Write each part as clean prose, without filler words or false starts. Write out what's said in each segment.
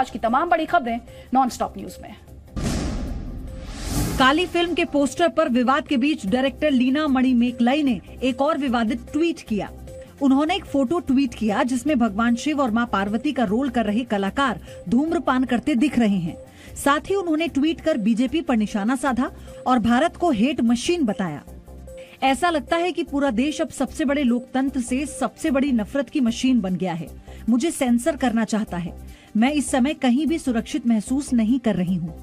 आज की तमाम बड़ी खबरें नॉन स्टॉप न्यूज में। काली फिल्म के पोस्टर पर विवाद के बीच डायरेक्टर लीना मणिमेकलाई ने एक और विवादित ट्वीट किया। उन्होंने एक फोटो ट्वीट किया जिसमें भगवान शिव और मां पार्वती का रोल कर रहे कलाकार धूम्रपान करते दिख रहे हैं। साथ ही उन्होंने ट्वीट कर बीजेपी पर निशाना साधा और भारत को हेट मशीन बताया। ऐसा लगता है कि पूरा देश अब सबसे बड़े लोकतंत्र से सबसे बड़ी नफरत की मशीन बन गया है। मुझे सेंसर करना चाहता है। मैं इस समय कहीं भी सुरक्षित महसूस नहीं कर रही हूँ।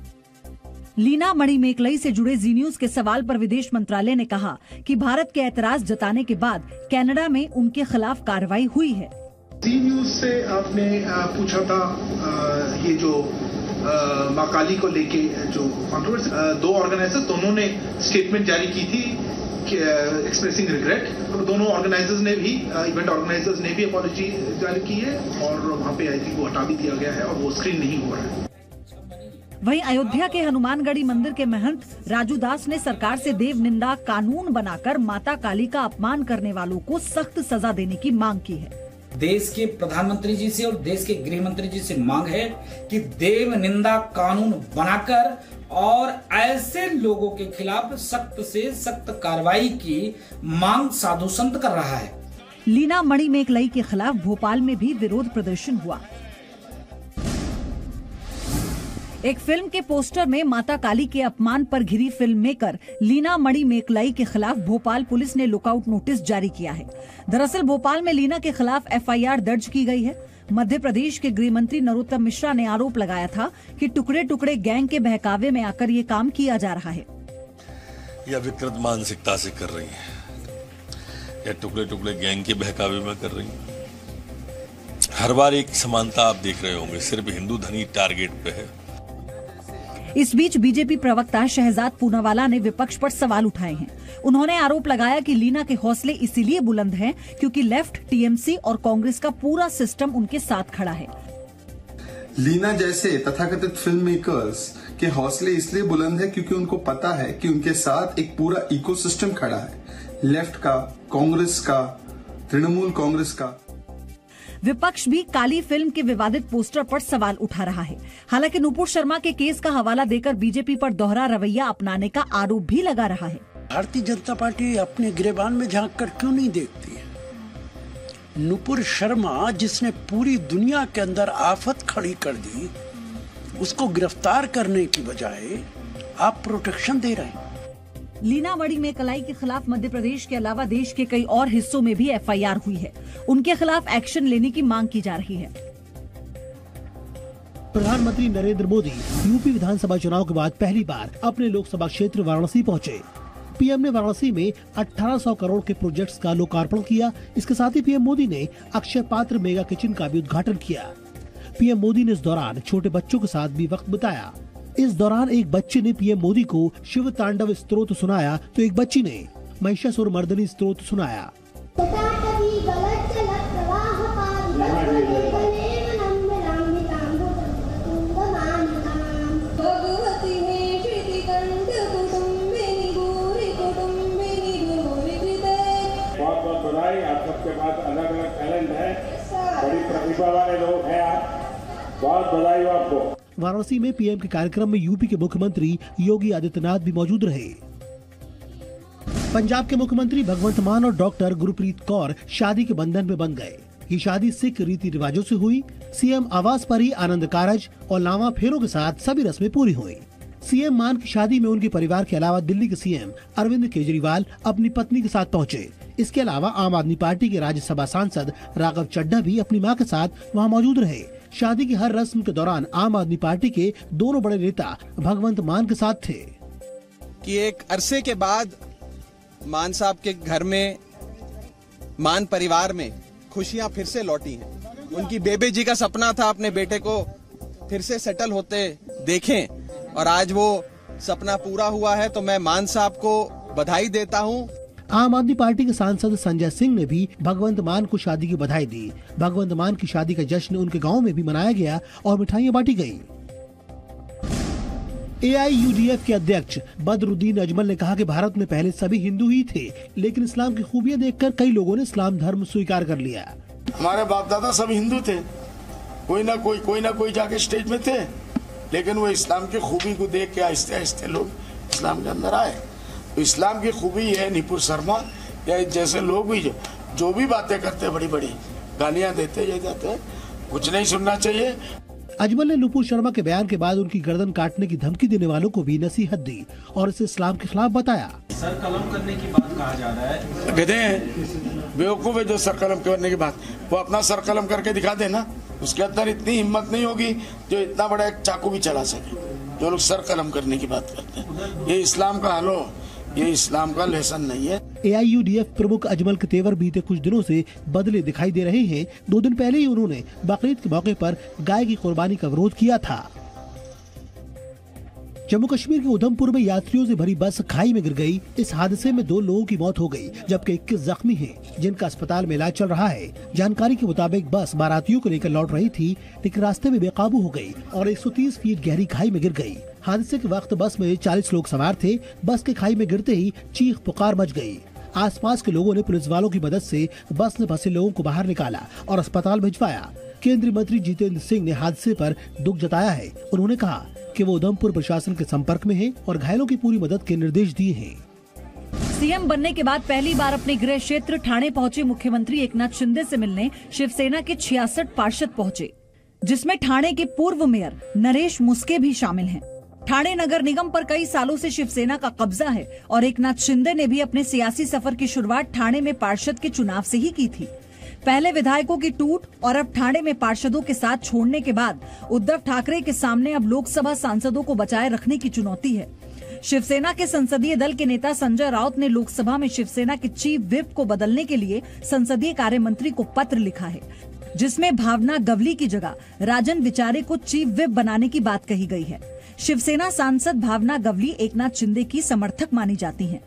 लीना मणिमेकलाई से जुड़े जी न्यूज के सवाल पर विदेश मंत्रालय ने कहा कि भारत के ऐतराज जताने के बाद कनाडा में उनके खिलाफ कार्रवाई हुई है। जी न्यूज से आपने पूछा था ये जो मां काली को लेके जो कंट्रोवर्सी, दो ऑर्गेनाइजर्स दोनों ने स्टेटमेंट जारी की थी एक्सप्रेसिंग रिग्रेट। तो दोनों ऑर्गेनाइजर्स ने भी, इवेंट ऑर्गेनाइजर्स ने भी अपॉलॉजी जारी की है और वहां पे आई थिंक वो हटा भी दिया गया है और वो स्क्रीन नहीं हो रहा है। वहीं अयोध्या के हनुमानगढ़ी मंदिर के महंत राजू दास ने सरकार से देव निंदा कानून बनाकर माता काली का अपमान करने वालों को सख्त सजा देने की मांग की है। देश के प्रधानमंत्री जी से और देश के गृह मंत्री जी से मांग है कि देव निंदा कानून बनाकर और ऐसे लोगों के खिलाफ सख्त से सख्त कार्रवाई की मांग साधु संत कर रहा है। लीना मणिमेकलाई के खिलाफ भोपाल में भी विरोध प्रदर्शन हुआ। एक फिल्म के पोस्टर में माता काली के अपमान पर घिरी फिल्म मेकर लीना मणिमेकलाई के खिलाफ भोपाल पुलिस ने लुकआउट नोटिस जारी किया है। दरअसल भोपाल में लीना के खिलाफ एफआईआर दर्ज की गई है। मध्य प्रदेश के गृह मंत्री नरोत्तम मिश्रा ने आरोप लगाया था कि टुकड़े टुकड़े गैंग के बहकावे में आकर ये काम किया जा रहा है। यह विकृत मानसिकता से कर रही है, या टुकड़े टुकड़े गैंग के बहकावे में कर रही है। हर बार एक समानता आप देख रहे होंगे, सिर्फ हिंदू धनी टारगेट पे है। इस बीच बीजेपी प्रवक्ता शहजाद पूनावाला ने विपक्ष पर सवाल उठाए हैं। उन्होंने आरोप लगाया कि लीना के हौसले इसीलिए बुलंद हैं क्योंकि लेफ्ट, टीएमसी और कांग्रेस का पूरा सिस्टम उनके साथ खड़ा है। लीना जैसे तथाकथित फिल्म मेकर्स के हौसले इसलिए बुलंद है क्योंकि उनको पता है कि उनके साथ एक पूरा इकोसिस्टम खड़ा है, लेफ्ट का, कांग्रेस का, तृणमूल कांग्रेस का। विपक्ष भी काली फिल्म के विवादित पोस्टर पर सवाल उठा रहा है। हालांकि नुपुर शर्मा के केस का हवाला देकर बीजेपी पर दोहरा रवैया अपनाने का आरोप भी लगा रहा है। भारतीय जनता पार्टी अपने गिरेबान में झांक कर क्यों नहीं देखती है? नुपुर शर्मा जिसने पूरी दुनिया के अंदर आफत खड़ी कर दी, उसको गिरफ्तार करने की बजाय आप प्रोटेक्शन दे रहे हैं। लीना मणिमेकलाई के खिलाफ मध्य प्रदेश के अलावा देश के कई और हिस्सों में भी एफआईआर हुई है। उनके खिलाफ एक्शन लेने की मांग की जा रही है। प्रधानमंत्री नरेंद्र मोदी यूपी विधानसभा चुनाव के बाद पहली बार अपने लोकसभा क्षेत्र वाराणसी पहुंचे। पीएम ने वाराणसी में 1800 करोड़ के प्रोजेक्ट्स का लोकार्पण किया। इसके साथ ही पीएम मोदी ने अक्षय पात्र मेगा किचन का भी उद्घाटन किया। पीएम मोदी ने इस दौरान छोटे बच्चों के साथ भी वक्त बिताया। इस दौरान एक बच्चे ने पीएम मोदी को शिव तांडव स्तोत्र सुनाया तो एक बच्ची ने महिषासुर मर्दनी स्तोत्र सुनाया। बहुत बधाई, आप सबके पास अलग अलग टैलेंट है, बड़ी प्रतिभा वाले लोग हैं आप, बहुत बधाई हो आपको। वाराणसी में पीएम के कार्यक्रम में यूपी के मुख्यमंत्री योगी आदित्यनाथ भी मौजूद रहे। पंजाब के मुख्यमंत्री भगवंत मान और डॉक्टर गुरप्रीत कौर शादी के बंधन में बंध गए। ये शादी सिख रीति रिवाजों से हुई। सीएम आवास पर ही आनंद कारज और लावा फेरों के साथ सभी रस्में पूरी हुई। सीएम मान की शादी में उनके परिवार के अलावा दिल्ली के सीएम अरविंद केजरीवाल अपनी पत्नी के साथ पहुंचे। इसके अलावा आम आदमी पार्टी के राज्यसभा सांसद राघव चड्ढा भी अपनी मां के साथ वहां मौजूद रहे। शादी की हर रस्म के दौरान आम आदमी पार्टी के दोनों बड़े नेता भगवंत मान के साथ थे। कि एक अरसे के बाद मान साहब के घर में, मान परिवार में खुशियां फिर से लौटी हैं। उनकी बेबे जी का सपना था अपने बेटे को फिर से सेटल होते देखें और आज वो सपना पूरा हुआ है, तो मैं मान साहब को बधाई देता हूं। आम आदमी पार्टी के सांसद संजय सिंह ने भी भगवंत मान को शादी की बधाई दी। भगवंत मान की शादी का जश्न उनके गांव में भी मनाया गया और मिठाइयां बांटी गयी। AIUDF के अध्यक्ष बदरुद्दीन अजमल ने कहा कि भारत में पहले सभी हिंदू ही थे, लेकिन इस्लाम की खूबियां देखकर कई लोगों ने इस्लाम धर्म स्वीकार कर लिया। हमारे बाप दादा सब हिंदू थे, कोई ना कोई जाके स्टेज में थे, लेकिन वो इस्लाम की खूबी को देख के आहिस्ते आहिस्ते लोग इस्लाम के अंदर आए। तो इस्लाम की खूबी है नुपुर शर्मा या जैसे लोग भी जो भी बातें करते, बड़ी बड़ी गालियां देते, ये जाते हैं, कुछ नहीं सुनना चाहिए। अजमल ने नुपुर शर्मा के बयान के बाद उनकी गर्दन काटने की धमकी देने वालों को भी नसीहत दी और इसे इस्लाम के खिलाफ बताया। सर कलम करने की बात कहा जा रहा है। गधे हैं, बेवकूफ है जो सर कलम करने की बात, वो अपना सर कलम करके दिखा देना। उसके अंदर इतनी हिम्मत नहीं होगी जो इतना बड़ा एक चाकू भी चला सके, जो लोग सर कलम करने की बात करते हैं। ये इस्लाम का हालो, ये इस्लाम का लेसन नहीं है। AIUDF प्रमुख अजमल के तेवर बीते कुछ दिनों से बदले दिखाई दे रहे हैं। 2 दिन पहले ही उन्होंने बकरीद के मौके पर गाय की कुर्बानी का विरोध किया था। जम्मू कश्मीर के उधमपुर में यात्रियों से भरी बस खाई में गिर गई। इस हादसे में 2 लोगों की मौत हो गई, जबकि 21 जख्मी हैं, जिनका अस्पताल में इलाज चल रहा है। जानकारी के मुताबिक बस बारातियों को लेकर लौट रही थी, लेकिन रास्ते में बेकाबू हो गई और 130 फीट गहरी खाई में गिर गई। हादसे के वक्त बस में 40 लोग सवार थे। बस के खाई में गिरते ही चीख पुकार मच गई। आसपास के लोगों ने पुलिस वालों की मदद से बस में फंसे लोगों को बाहर निकाला और अस्पताल भिजवाया। केंद्रीय मंत्री जितेंद्र सिंह ने हादसे पर दुख जताया है। उन्होंने कहा कि वो उधमपुर प्रशासन के संपर्क में हैं और घायलों की पूरी मदद के निर्देश दिए हैं। सीएम बनने के बाद पहली बार अपने गृह क्षेत्र ठाणे पहुंचे मुख्यमंत्री एकनाथ शिंदे से मिलने शिवसेना के 66 पार्षद पहुंचे, जिसमें ठाणे के पूर्व मेयर नरेश मुस्के भी शामिल हैं। ठाणे नगर निगम पर कई सालों से शिवसेना का कब्जा है और एकनाथ शिंदे ने भी अपने सियासी सफर की शुरुआत ठाणे में पार्षद के चुनाव से ही की थी। पहले विधायकों की टूट और अब ठाणे में पार्षदों के साथ छोड़ने के बाद उद्धव ठाकरे के सामने अब लोकसभा सांसदों को बचाए रखने की चुनौती है। शिवसेना के संसदीय दल के नेता संजय राउत ने लोकसभा में शिवसेना के चीफ व्हिप को बदलने के लिए संसदीय कार्य मंत्री को पत्र लिखा है, जिसमें भावना गवली की जगह राजन विचारे को चीफ व्हिप बनाने की बात कही गई है। शिवसेना सांसद भावना गवली एकनाथ शिंदे की समर्थक मानी जाती हैं।